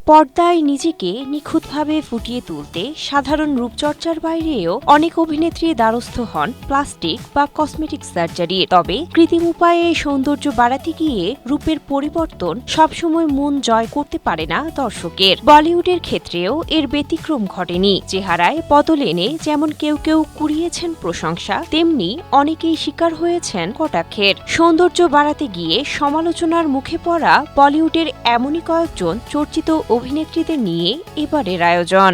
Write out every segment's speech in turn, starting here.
পর্দায় নিজেকে নিখুঁতভাবে ফুটিয়ে তুলতে সাধারণ রূপচর্চার বাইরেও অনেক অভিনেত্রী দ্বারস্থ হন প্লাস্টিক বা কসমেটিক সার্জারির। তবে কৃত্রিম উপায়ে সৌন্দর্য বাড়াতে গিয়ে রূপের পরিবর্তন সবসময় মন জয় করতে পারে না দর্শকের। বলিউডের ক্ষেত্রেও এর ব্যতিক্রম ঘটেনি। চেহারায় বদল এনে যেমন কেউ কেউ কুড়িয়েছেন প্রশংসা, তেমনি অনেকেই শিকার হয়েছেন কটাক্ষের। সৌন্দর্য বাড়াতে গিয়ে সমালোচনার মুখে পড়া বলিউডের এমনই কয়েকজন চর্চিত অভিনেত্রীদের নিয়ে এবারের আয়োজন।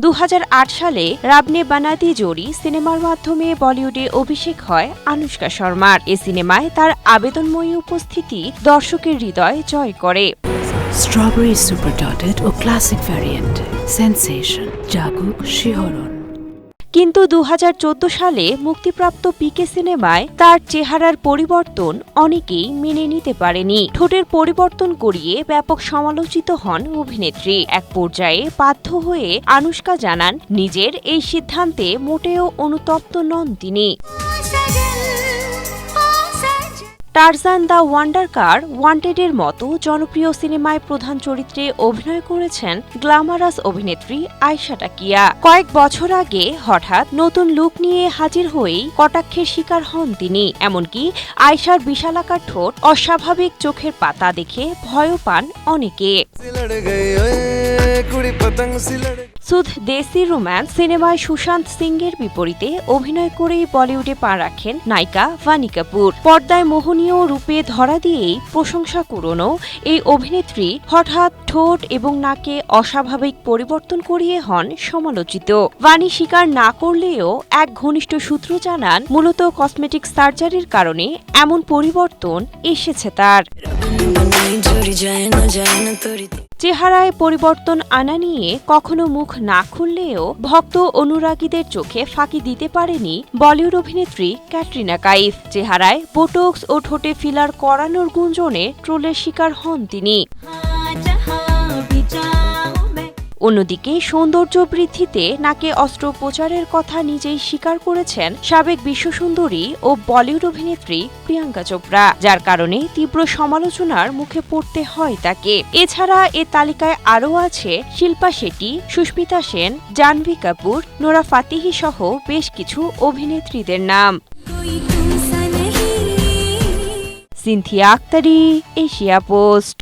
2008 সালে রাবনে বানাতি জোড়ি সিনেমার মাধ্যমে বলিউডে অভিষেক হয় আনুশকা শর্মার। এ সিনেমায় তার আবেদনময়ী উপস্থিতি দর্শকের হৃদয় জয় করে। স্ট্রবেরি সুপার ডটেড ও ক্লাসিক ভ্যারিয়েন্ট সেন্সেশন জাগুক শিহরণ। কিন্তু 2014 সালে মুক্তিপ্রাপ্ত পিকে সিনেমায় তার চেহারার পরিবর্তন অনেকেই মেনে নিতে পারেনি। ঠোঁটের পরিবর্তন করিয়ে ব্যাপক সমালোচিত হন অভিনেত্রী। এক পর্যায়ে বাধ্য হয়ে আনুশকা জানান, নিজের এই সিদ্ধান্তে মোটেও অনুতপ্ত নন তিনি। টারজান দ্য ওয়ান্ডার কার, ওয়ান্টেডের মতো জনপ্রিয় সিনেমায় প্রধান চরিত্রে অভিনয় করেছেন গ্ল্যামারাস অভিনেত্রী আয়েশা টাকিয়া। কয়েক বছর আগে হঠাৎ নতুন লুক নিয়ে হাজির হয়েই কটাক্ষের শিকার হন তিনি। এমনকি আয়েশার বিশালাকার ঠোঁট, অস্বাভাবিক চোখের পাতা দেখে ভয়ও পান অনেকে। সুধ দেশি রোম্যান্স সিনেমায় সুশান্ত সিংয়ের বিপরীতে অভিনয় করেই বলিউডে পা রাখেন নায়িকা ভানি কাপুর। পর্দায় মোহনীয় রূপে ধরা দিয়েই প্রশংসা কুড়োনো এই অভিনেত্রী হঠাৎ ঠোঁট এবং নাকে অস্বাভাবিক পরিবর্তন করিয়ে হন সমালোচিত। ভানি স্বীকার না করলেও এক ঘনিষ্ঠ সূত্র জানান, মূলত কসমেটিক সার্জারির কারণে এমন পরিবর্তন এসেছে তার। চেহারায় পরিবর্তন আনা নিয়ে কখনো মুখ না খুললেও ভক্ত অনুরাগীদের চোখে ফাঁকি দিতে পারেনি বলিউড অভিনেত্রী ক্যাটরিনা কাইফ। চেহারায় বোটক্স ও ঠোঁটে ফিলার করানোর গুঞ্জনে ট্রোলের শিকার হন তিনি। অন্যদিকে সৌন্দর্য বৃদ্ধিতে নাকে অস্ত্রোপচারের কথা নিজেই স্বীকার করেছেন সাবেক বিশ্বসুন্দরী ও বলিউড অভিনেত্রী প্রিয়াঙ্কা চোপড়া, যার কারণে তীব্র সমালোচনার মুখে পড়তে হয় তাকে। এছাড়া এ তালিকায় আরও আছে শিল্পা শেট্টি, সুস্মিতা সেন, জাহ্নবী কাপুর, নোরা ফাতেহি সহ বেশ কিছু অভিনেত্রীদের নাম। Cynthia Akhtari, Asia post.